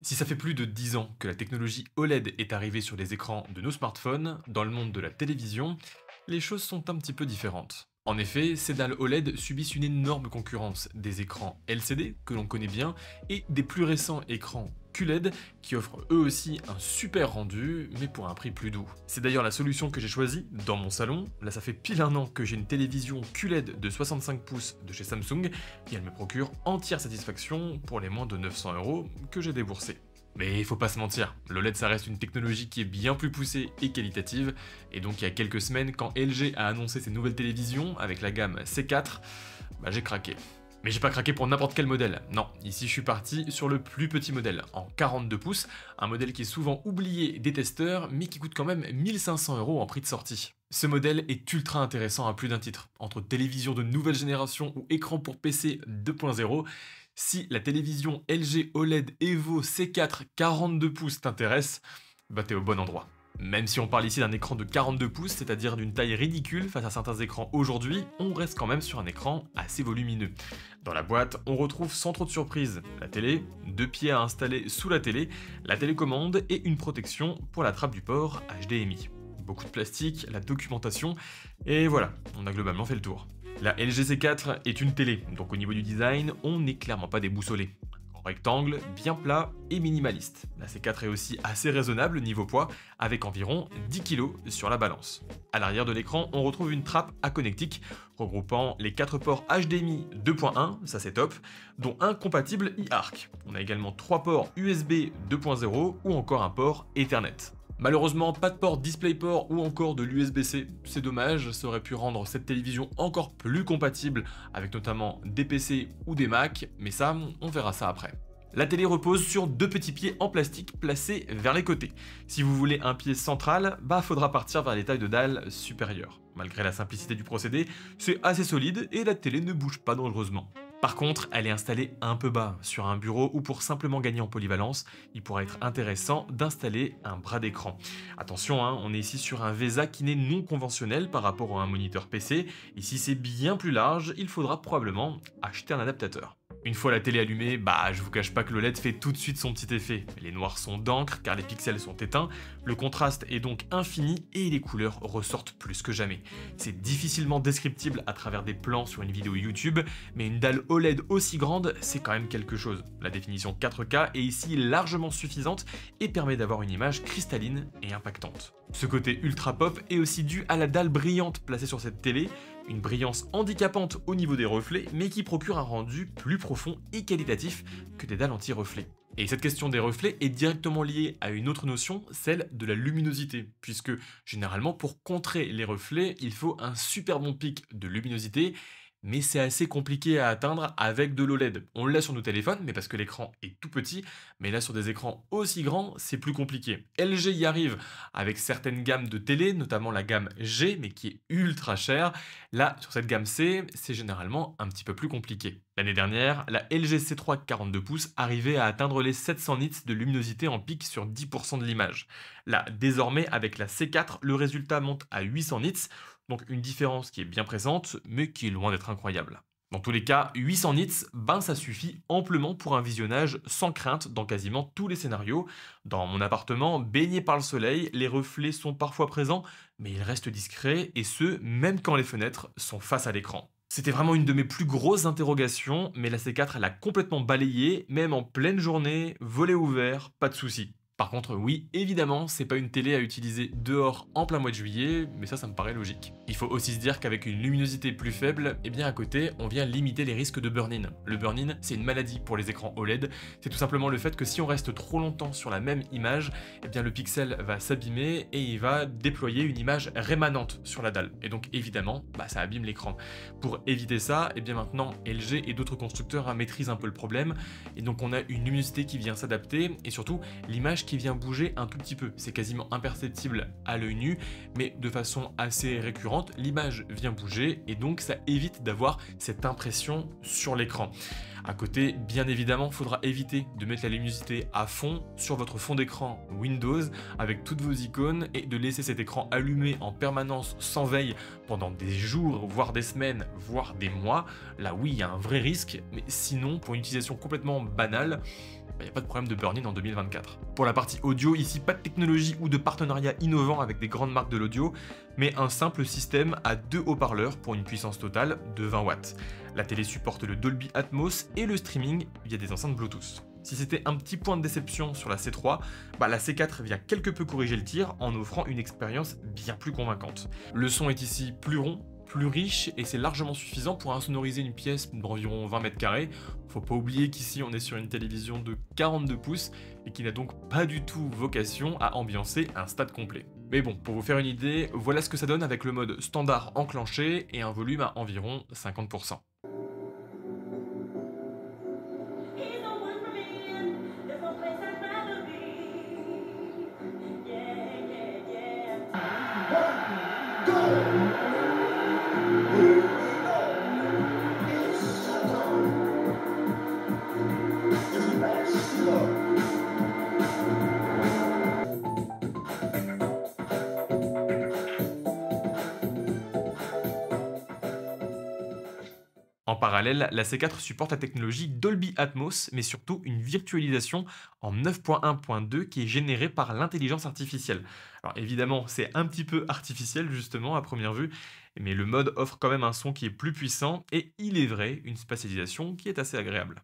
Si ça fait plus de 10 ans que la technologie OLED est arrivée sur les écrans de nos smartphones, dans le monde de la télévision, les choses sont un petit peu différentes. En effet, ces dalles OLED subissent une énorme concurrence des écrans LCD, que l'on connaît bien, et des plus récents écrans QLED, qui offrent eux aussi un super rendu, mais pour un prix plus doux. C'est d'ailleurs la solution que j'ai choisie dans mon salon. Là, ça fait pile un an que j'ai une télévision QLED de 65 pouces de chez Samsung, et elle me procure entière satisfaction pour les moins de 900 € que j'ai déboursés. Mais il faut pas se mentir, l'OLED ça reste une technologie qui est bien plus poussée et qualitative, et donc il y a quelques semaines quand LG a annoncé ses nouvelles télévisions avec la gamme C4, j'ai craqué. Mais j'ai pas craqué pour n'importe quel modèle, non, ici je suis parti sur le plus petit modèle, en 42 pouces, un modèle qui est souvent oublié des testeurs, mais qui coûte quand même 1500 € en prix de sortie. Ce modèle est ultra intéressant à plus d'un titre, entre télévision de nouvelle génération ou écran pour PC 2.0, si la télévision LG OLED Evo C4 42 pouces t'intéresse, t'es au bon endroit. Même si on parle ici d'un écran de 42 pouces, c'est-à-dire d'une taille ridicule face à certains écrans aujourd'hui, on reste quand même sur un écran assez volumineux. Dans la boîte, on retrouve sans trop de surprise la télé, 2 pieds à installer sous la télé, la télécommande et une protection pour la trappe du port HDMI. Beaucoup de plastique, la documentation, et voilà, on a globalement fait le tour. La LG C4 est une télé, donc au niveau du design, on n'est clairement pas déboussolé. En rectangle, bien plat et minimaliste. La C4 est aussi assez raisonnable niveau poids, avec environ 10 kg sur la balance. À l'arrière de l'écran, on retrouve une trappe aconnectique, regroupant les 4 ports HDMI 2.1, ça c'est top, dont un compatible eARC. On a également 3 ports USB 2.0 ou encore un port Ethernet. Malheureusement, pas de port DisplayPort ou encore de l'USB-C, c'est dommage, ça aurait pu rendre cette télévision encore plus compatible avec notamment des PC ou des Mac, mais ça, on verra ça après. La télé repose sur 2 petits pieds en plastique placés vers les côtés. Si vous voulez un pied central, faudra partir vers les tailles de dalle supérieures. Malgré la simplicité du procédé, c'est assez solide et la télé ne bouge pas dangereusement. Par contre, elle est installée un peu bas, sur un bureau ou pour simplement gagner en polyvalence, il pourrait être intéressant d'installer un bras d'écran. Attention, on est ici sur un VESA qui n'est non conventionnel par rapport à un moniteur PC, et si c'est bien plus large, il faudra probablement acheter un adaptateur. Une fois la télé allumée, je vous cache pas que l'OLED fait tout de suite son petit effet. Les noirs sont d'encre car les pixels sont éteints, le contraste est donc infini et les couleurs ressortent plus que jamais. C'est difficilement descriptible à travers des plans sur une vidéo YouTube, mais une dalle OLED aussi grande, c'est quand même quelque chose. La définition 4K est ici largement suffisante et permet d'avoir une image cristalline et impactante. Ce côté ultra pop est aussi dû à la dalle brillante placée sur cette télé, une brillance handicapante au niveau des reflets, mais qui procure un rendu plus profond et qualitatif que des dalles anti-reflets. Et cette question des reflets est directement liée à une autre notion, celle de la luminosité, puisque généralement pour contrer les reflets, il faut un super bon pic de luminosité, mais c'est assez compliqué à atteindre avec de l'OLED. On l'a sur nos téléphones, mais parce que l'écran est tout petit, mais là sur des écrans aussi grands, c'est plus compliqué. LG y arrive avec certaines gammes de télé, notamment la gamme G, mais qui est ultra chère. Là, sur cette gamme C, c'est généralement un petit peu plus compliqué. L'année dernière, la LG C3 42 pouces arrivait à atteindre les 700 nits de luminosité en pic sur 10% de l'image. Là, désormais, avec la C4, le résultat monte à 800 nits, donc une différence qui est bien présente, mais qui est loin d'être incroyable. Dans tous les cas, 800 nits, ça suffit amplement pour un visionnage sans crainte dans quasiment tous les scénarios. Dans mon appartement, baigné par le soleil, les reflets sont parfois présents, mais ils restent discrets, et ce, même quand les fenêtres sont face à l'écran. C'était vraiment une de mes plus grosses interrogations, mais la C4 elle a complètement balayé, même en pleine journée, volet ouvert, pas de souci. Par contre, oui, évidemment, c'est pas une télé à utiliser dehors en plein mois de juillet, mais ça me paraît logique. Il faut aussi se dire qu'avec une luminosité plus faible, à côté, on vient limiter les risques de burn-in. Le burn-in, c'est une maladie pour les écrans OLED, c'est tout simplement le fait que si on reste trop longtemps sur la même image, le pixel va s'abîmer et il va déployer une image rémanente sur la dalle. Et donc évidemment, ça abîme l'écran. Pour éviter ça, maintenant, LG et d'autres constructeurs maîtrisent un peu le problème, et donc on a une luminosité qui vient s'adapter, et surtout, l'image qui vient bouger un tout petit peu. C'est quasiment imperceptible à l'œil nu, mais de façon assez récurrente, l'image vient bouger et donc ça évite d'avoir cette impression sur l'écran. À côté, bien évidemment, il faudra éviter de mettre la luminosité à fond sur votre fond d'écran Windows avec toutes vos icônes et de laisser cet écran allumé en permanence sans veille pendant des jours, voire des semaines, voire des mois. Là oui, il y a un vrai risque, mais sinon, pour une utilisation complètement banale, il n'y a pas de problème de burn-in en 2024. Pour la partie audio, ici pas de technologie ou de partenariat innovant avec des grandes marques de l'audio, mais un simple système à 2 haut-parleurs pour une puissance totale de 20 watts. La télé supporte le Dolby Atmos et le streaming via des enceintes Bluetooth. Si c'était un petit point de déception sur la C3, la C4 vient quelque peu corriger le tir en offrant une expérience bien plus convaincante. Le son est ici plus rond, plus riche et c'est largement suffisant pour insonoriser une pièce d'environ 20 mètres carrés. Faut pas oublier qu'ici on est sur une télévision de 42 pouces et qui n'a donc pas du tout vocation à ambiancer un stade complet. Mais bon, pour vous faire une idée, voilà ce que ça donne avec le mode standard enclenché et un volume à environ 50%. En parallèle, la C4 supporte la technologie Dolby Atmos, mais surtout une virtualisation en 9.1.2 qui est générée par l'intelligence artificielle. Alors évidemment, c'est un petit peu artificiel justement à première vue, mais le mode offre quand même un son qui est plus puissant et il est vrai, une spatialisation qui est assez agréable.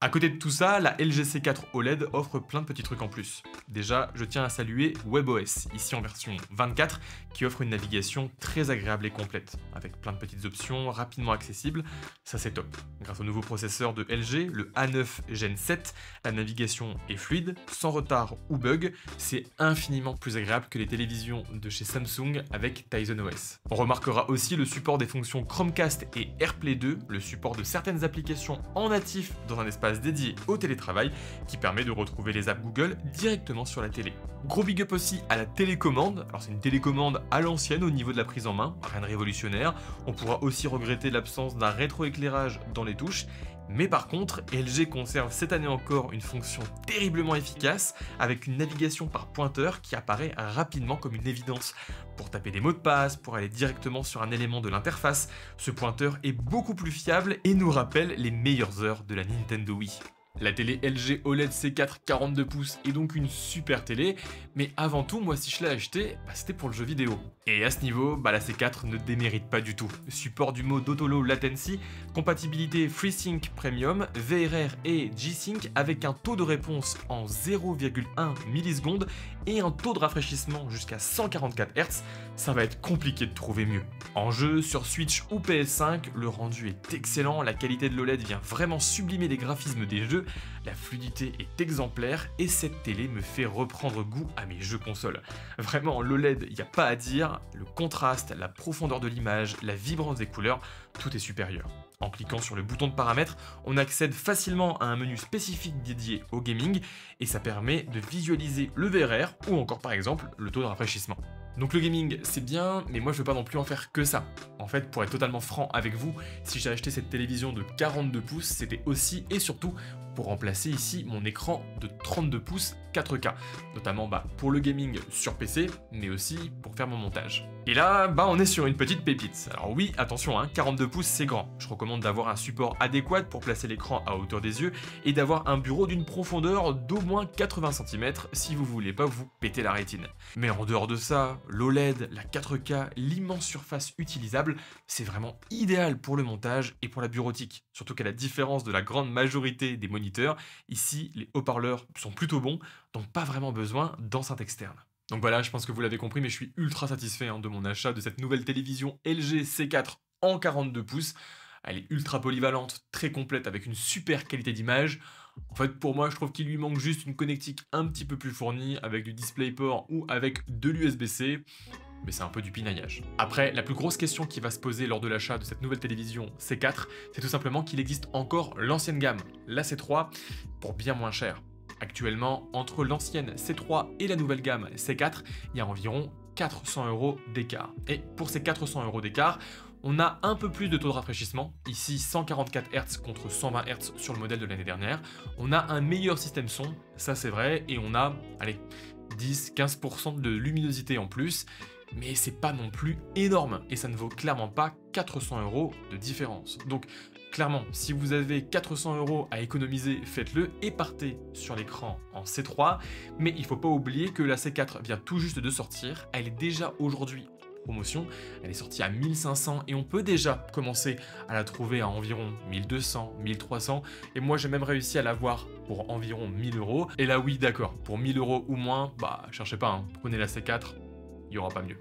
À côté de tout ça, la LG C4 OLED offre plein de petits trucs en plus. Déjà, je tiens à saluer WebOS, ici en version 24, qui offre une navigation très agréable et complète, avec plein de petites options rapidement accessibles, ça c'est top. Grâce au nouveau processeur de LG, le A9 Gen 7, la navigation est fluide, sans retard ou bug, c'est infiniment plus agréable que les télévisions de chez Samsung avec Tizen OS. On remarquera aussi le support des fonctions Chromecast et AirPlay 2, le support de certaines applications en natif dans un espace dédié au télétravail qui permet de retrouver les apps Google directement sur la télé. Gros big up aussi à la télécommande, alors c'est une télécommande à l'ancienne au niveau de la prise en main, rien de révolutionnaire, on pourra aussi regretter l'absence d'un rétroéclairage dans les touches, mais par contre, LG conserve cette année encore une fonction terriblement efficace avec une navigation par pointeur qui apparaît rapidement comme une évidence. Pour taper des mots de passe, pour aller directement sur un élément de l'interface, ce pointeur est beaucoup plus fiable et nous rappelle les meilleures heures de la Nintendo Wii. La télé LG OLED C4 42 pouces est donc une super télé, mais avant tout, moi si je l'ai acheté, c'était pour le jeu vidéo. Et à ce niveau, la C4 ne démérite pas du tout. Support du mode Auto Low Latency, compatibilité FreeSync Premium, VRR et G-Sync avec un taux de réponse en 0,1 millisecondes et un taux de rafraîchissement jusqu'à 144 Hz, ça va être compliqué de trouver mieux. En jeu, sur Switch ou PS5, le rendu est excellent, la qualité de l'OLED vient vraiment sublimer les graphismes des jeux, la fluidité est exemplaire et cette télé me fait reprendre goût à mes jeux consoles. Vraiment, l'OLED, il n'y a pas à dire, le contraste, la profondeur de l'image, la vibrance des couleurs, tout est supérieur. En cliquant sur le bouton de paramètres, on accède facilement à un menu spécifique dédié au gaming et ça permet de visualiser le VRR ou encore par exemple le taux de rafraîchissement. Donc le gaming c'est bien, mais moi je veux pas non plus en faire que ça. En fait, pour être totalement franc avec vous, si j'ai acheté cette télévision de 42 pouces, c'était aussi et surtout pour remplacer ici mon écran de 32 pouces 4K, notamment pour le gaming sur PC, mais aussi pour faire mon montage. Et là, on est sur une petite pépite. Alors oui, attention, 42 pouces c'est grand. Je recommande d'avoir un support adéquat pour placer l'écran à hauteur des yeux et d'avoir un bureau d'une profondeur d'au moins 80 cm si vous voulez pas vous péter la rétine. Mais en dehors de ça, l'OLED, la 4K, l'immense surface utilisable, c'est vraiment idéal pour le montage et pour la bureautique. Surtout qu'à la différence de la grande majorité des moniteurs, ici les haut-parleurs sont plutôt bons, donc pas vraiment besoin d'enceinte externe. Donc voilà, je pense que vous l'avez compris, mais je suis ultra satisfait de mon achat de cette nouvelle télévision LG C4 en 42 pouces. Elle est ultra polyvalente, très complète, avec une super qualité d'image. En fait, pour moi, je trouve qu'il lui manque juste une connectique un petit peu plus fournie, avec du DisplayPort ou avec de l'USB-C. mais c'est un peu du pinaillage. Après, la plus grosse question qui va se poser lors de l'achat de cette nouvelle télévision C4, c'est tout simplement qu'il existe encore l'ancienne gamme, la C3, pour bien moins cher. Actuellement, entre l'ancienne C3 et la nouvelle gamme C4, il y a environ 400 € d'écart. Et pour ces 400 € d'écart, on a un peu plus de taux de rafraîchissement, ici 144 Hz contre 120 Hz sur le modèle de l'année dernière. On a un meilleur système son, ça c'est vrai, et on a, allez, 10-15% de luminosité en plus, mais c'est pas non plus énorme, et ça ne vaut clairement pas 400 € de différence. Donc clairement, si vous avez 400 € à économiser, faites-le et partez sur l'écran en C3, mais il ne faut pas oublier que la C4 vient tout juste de sortir, elle est déjà aujourd'hui en promotion, elle est sortie à 1500 et on peut déjà commencer à la trouver à environ 1200, 1300, et moi j'ai même réussi à l'avoir pour environ 1000 €, et là oui d'accord, pour 1000 € ou moins, bah cherchez pas, hein, prenez la C4, il n'y aura pas mieux.